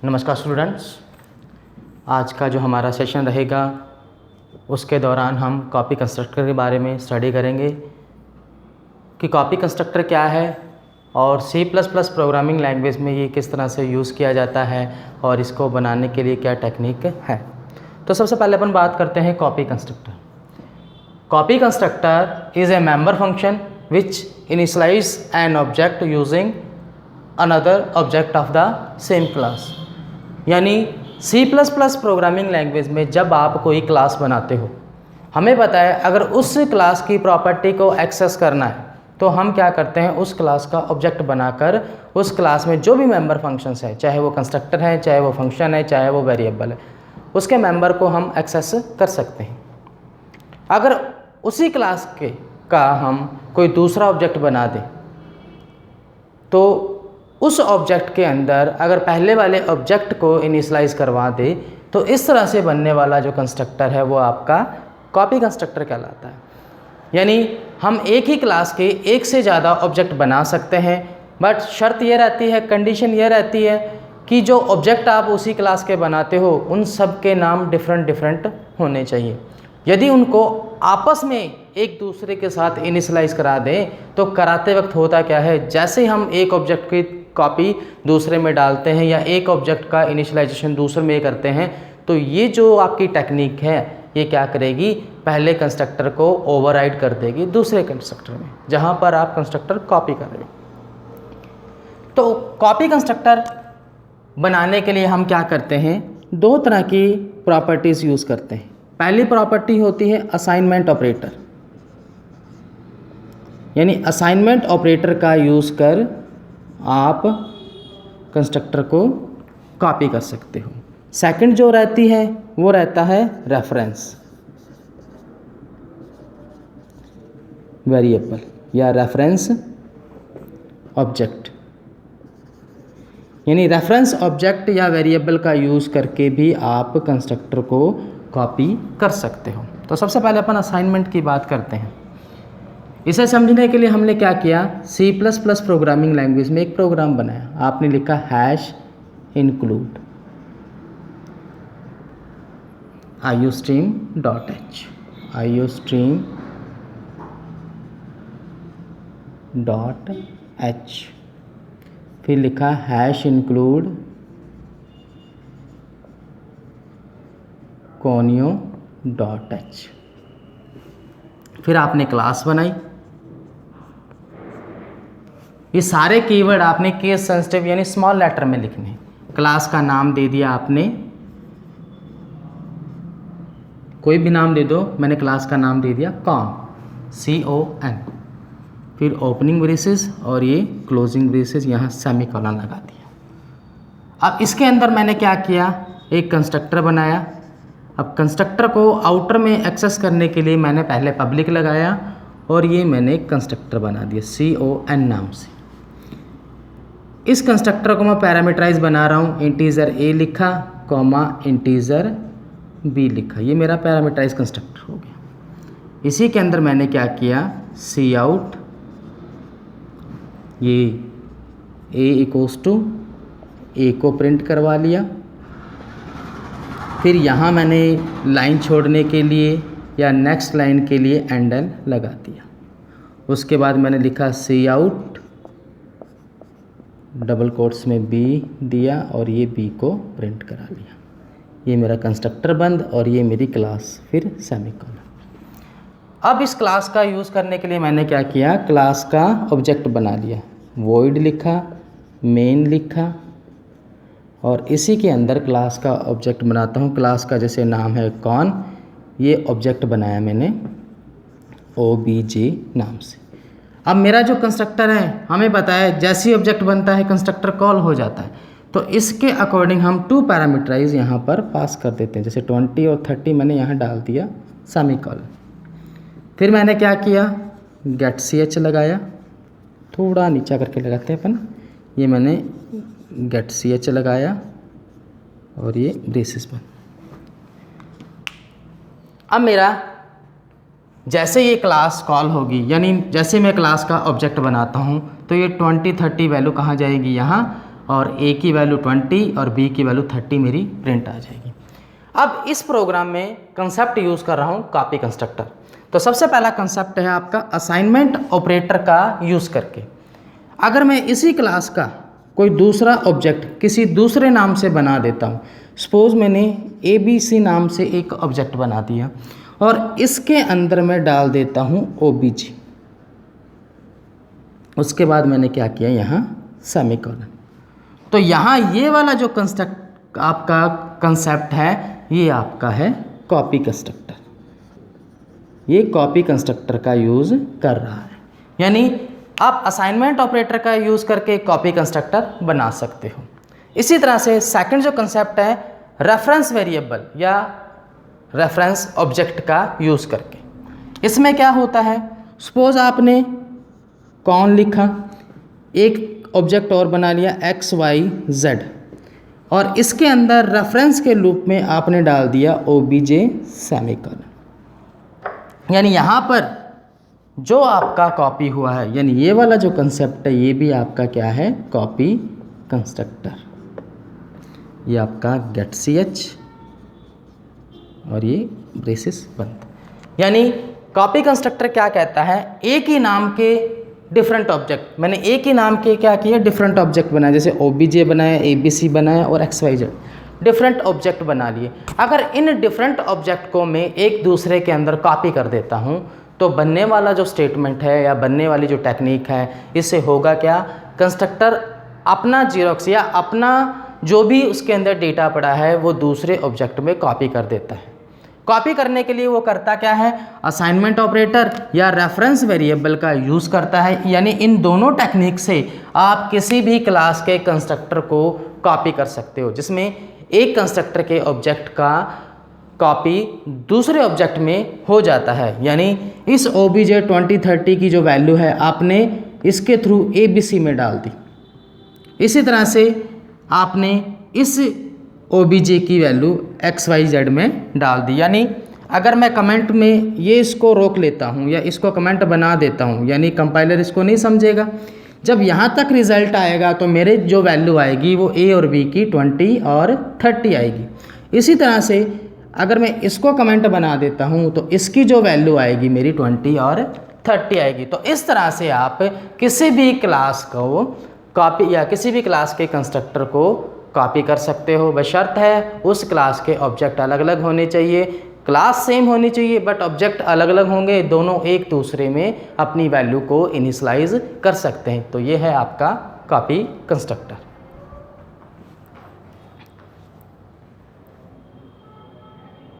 नमस्कार स्टूडेंट्स, आज का जो हमारा सेशन रहेगा उसके दौरान हम कॉपी कंस्ट्रक्टर के बारे में स्टडी करेंगे कि कॉपी कंस्ट्रक्टर क्या है और C++ प्रोग्रामिंग लैंग्वेज में ये किस तरह से यूज़ किया जाता है और इसको बनाने के लिए क्या टेक्निक है। तो सबसे पहले अपन बात करते हैं copy constructor. Copy constructor is a member function which initialise an object using another object of the same class. यानी C++ प्रोग्रामिंग लैंग्वेज में जब आप कोई क्लास बनाते हो, हमें पता है अगर उस क्लास की प्रॉपर्टी को एक्सेस करना है तो हम क्या करते हैं, उस क्लास का ऑब्जेक्ट बनाकर उस क्लास में जो भी मेंबर फंक्शंस है, चाहे वो कंस्ट्रक्टर है, चाहे वो फंक्शन है, चाहे वो वेरिएबल है, उसके मेंबर को हम एक्सेस कर सकते हैं। अगर उसी क्लास का हम कोई दूसरा ऑब्जेक्ट बना दें तो उस ऑब्जेक्ट के अंदर अगर पहले वाले ऑब्जेक्ट को इनिशियलाइज करवा दे तो इस तरह से बनने वाला जो कंस्ट्रक्टर है वो आपका कॉपी कंस्ट्रक्टर कहलाता है। यानी हम एक ही क्लास के एक से ज़्यादा ऑब्जेक्ट बना सकते हैं, बट शर्त ये रहती है, कंडीशन ये रहती है कि जो ऑब्जेक्ट आप उसी क्लास के बनाते हो उन सब के नाम डिफरेंट होने चाहिए। यदि उनको आपस में एक दूसरे के साथ इनिशियलाइज करा दें तो कराते वक्त होता क्या है, जैसे हम एक ऑब्जेक्ट की कॉपी दूसरे में डालते हैं या एक ऑब्जेक्ट का इनिशियलाइजेशन दूसरे में करते हैं, तो ये जो आपकी टेक्निक है ये क्या करेगी, पहले कंस्ट्रक्टर को ओवरराइड कर देगी दूसरे कंस्ट्रक्टर में जहाँ पर आप कंस्ट्रक्टर कॉपी कर रहे हो। तो कॉपी कंस्ट्रक्टर बनाने के लिए हम क्या करते हैं, दो तरह की प्रॉपर्टीज़ यूज़ करते हैं। पहली प्रॉपर्टी होती है असाइनमेंट ऑपरेटर, यानी असाइनमेंट ऑपरेटर का यूज़ कर आप कंस्ट्रक्टर को कॉपी कर सकते हो। सेकंड जो रहती है वो रहता है रेफरेंस वेरिएबल या रेफरेंस ऑब्जेक्ट। यानी रेफरेंस ऑब्जेक्ट या वेरिएबल का यूज़ करके भी आप कंस्ट्रक्टर को कॉपी कर सकते हो। तो सबसे पहले अपन असाइनमेंट की बात करते हैं। इसे समझने के लिए हमने क्या किया, C++ प्रोग्रामिंग लैंग्वेज में एक प्रोग्राम बनाया। आपने लिखा #include iostream.h iostream.h, फिर लिखा #include conio.h। फिर आपने क्लास बनाई। ये सारे कीवर्ड आपने केस सेंसिटिव यानी स्मॉल लेटर में लिखने हैं। क्लास का नाम दे दिया आपने, कोई भी नाम दे दो, मैंने क्लास का नाम दे दिया CON। फिर ओपनिंग ब्रेसेस और ये क्लोजिंग ब्रेसेस, यहाँ सेमीकोलन लगा दिया। अब इसके अंदर मैंने क्या किया, एक कंस्ट्रक्टर बनाया। अब कंस्ट्रक्टर को आउटर में एक्सेस करने के लिए मैंने पहले पब्लिक लगाया और ये मैंने एक कंस्ट्रक्टर बना दिया CON नाम से। इस कंस्ट्रक्टर को मैं पैरामीटराइज बना रहा हूँ, इंटीजर A लिखा कॉमा इंटीजर B लिखा, ये मेरा पैरामीटराइज कंस्ट्रक्टर हो गया। इसी के अंदर मैंने क्या किया, Cout, ये A = A को प्रिंट करवा लिया। फिर यहाँ मैंने लाइन छोड़ने के लिए या नेक्स्ट लाइन के लिए एंडल लगा दिया। उसके बाद मैंने लिखा Cout डबल कोट्स में B दिया और ये B को प्रिंट करा लिया। ये मेरा कंस्ट्रक्टर बंद और ये मेरी क्लास, फिर सेमीकोलन। अब इस क्लास का यूज़ करने के लिए मैंने क्या किया, क्लास का ऑब्जेक्ट बना लिया, void लिखा, मेन लिखा और इसी के अंदर क्लास का ऑब्जेक्ट बनाता हूँ। क्लास का जैसे नाम है कौन, ये ऑब्जेक्ट बनाया मैंने OBJ नाम से। अब मेरा जो कंस्ट्रक्टर है, हमें पता है जैसे ही ऑब्जेक्ट बनता है कंस्ट्रक्टर कॉल हो जाता है, तो इसके अकॉर्डिंग हम 2 पैरामीटराइज यहाँ पर पास कर देते हैं। जैसे 20 और 30 मैंने यहाँ डाल दिया सेमीकोलन। फिर मैंने क्या किया, getch लगाया, थोड़ा नीचा करके लगाते हैं अपन, ये मैंने getch लगाया और ये ब्रेसेस बन। अब मेरा जैसे ये क्लास कॉल होगी, यानी जैसे मैं क्लास का ऑब्जेक्ट बनाता हूँ तो ये 20 30 वैल्यू कहाँ जाएगी, यहाँ, और ए की वैल्यू 20 और बी की वैल्यू 30 मेरी प्रिंट आ जाएगी। अब इस प्रोग्राम में कंसेप्ट यूज़ कर रहा हूँ कॉपी कंस्ट्रक्टर। तो सबसे पहला कंसेप्ट है आपका असाइनमेंट ऑपरेटर का यूज़ करके। अगर मैं इसी क्लास का कोई दूसरा ऑब्जेक्ट किसी दूसरे नाम से बना देता हूँ, सपोज़ मैंने ABC नाम से एक ऑब्जेक्ट बना दिया और इसके अंदर मैं डाल देता हूँ OBJ, उसके बाद मैंने क्या किया यहाँ सेमीकोलन। तो यहाँ ये वाला जो कंस्ट्रक्ट आपका कंसेप्ट है ये आपका है कॉपी कंस्ट्रक्टर। ये कॉपी कंस्ट्रक्टर का यूज़ कर रहा है, यानी आप असाइनमेंट ऑपरेटर का यूज़ करके कॉपी कंस्ट्रक्टर बना सकते हो। इसी तरह से सेकंड जो कंसेप्ट है रेफरेंस वेरिएबल या रेफरेंस ऑब्जेक्ट का यूज़ करके। इसमें क्या होता है, सपोज आपने कौन लिखा, एक ऑब्जेक्ट और बना लिया XYZ और इसके अंदर रेफरेंस के लूप में आपने डाल दिया OBJ सेमीकोलन। यानी यहाँ पर जो आपका कॉपी हुआ है, यानी ये वाला जो कंसेप्ट है ये भी आपका क्या है कॉपी कंस्ट्रक्टर। ये आपका गेट CH और ये ब्रेसेस बंद। यानी कॉपी कंस्ट्रक्टर क्या कहता है, एक ही नाम के डिफरेंट ऑब्जेक्ट, मैंने एक ही नाम के क्या किया डिफरेंट ऑब्जेक्ट बनाए, जैसे OBJ बनाया, ABC बनाया और XYZ डिफरेंट ऑब्जेक्ट बना लिए। अगर इन डिफरेंट ऑब्जेक्ट को मैं एक दूसरे के अंदर कॉपी कर देता हूँ तो बनने वाला जो स्टेटमेंट है या बनने वाली जो टेक्निक है, इससे होगा क्या, कंस्ट्रक्टर अपना जीरोक्स या अपना जो भी उसके अंदर डेटा पड़ा है वो दूसरे ऑब्जेक्ट में कॉपी कर देता है। कॉपी करने के लिए वो करता क्या है, असाइनमेंट ऑपरेटर या रेफरेंस वेरिएबल का यूज़ करता है। यानी इन दोनों टेक्निक से आप किसी भी क्लास के कंस्ट्रक्टर को कॉपी कर सकते हो, जिसमें एक कंस्ट्रक्टर के ऑब्जेक्ट का कॉपी दूसरे ऑब्जेक्ट में हो जाता है। यानी इस OBJ 2030 की जो वैल्यू है आपने इसके थ्रू ABC में डाल दी, इसी तरह से आपने इस OBJ की वैल्यू XYZ में डाल दी। यानी अगर मैं कमेंट में ये इसको रोक लेता हूँ या इसको कमेंट बना देता हूँ, यानी कंपाइलर इसको नहीं समझेगा। जब यहाँ तक रिज़ल्ट आएगा तो मेरे जो वैल्यू आएगी वो A और B की 20 और 30 आएगी। इसी तरह से अगर मैं इसको कमेंट बना देता हूँ तो इसकी जो वैल्यू आएगी मेरी 20 और 30 आएगी। तो इस तरह से आप किसी भी क्लास को कॉपी या किसी भी क्लास के कंस्ट्रक्टर को कॉपी कर सकते हो, बशर्त है उस क्लास के ऑब्जेक्ट अलग अलग होने चाहिए। क्लास सेम होनी चाहिए बट ऑब्जेक्ट अलग अलग होंगे, दोनों एक दूसरे में अपनी वैल्यू को इनिशियलाइज कर सकते हैं। तो ये है आपका कॉपी कंस्ट्रक्टर।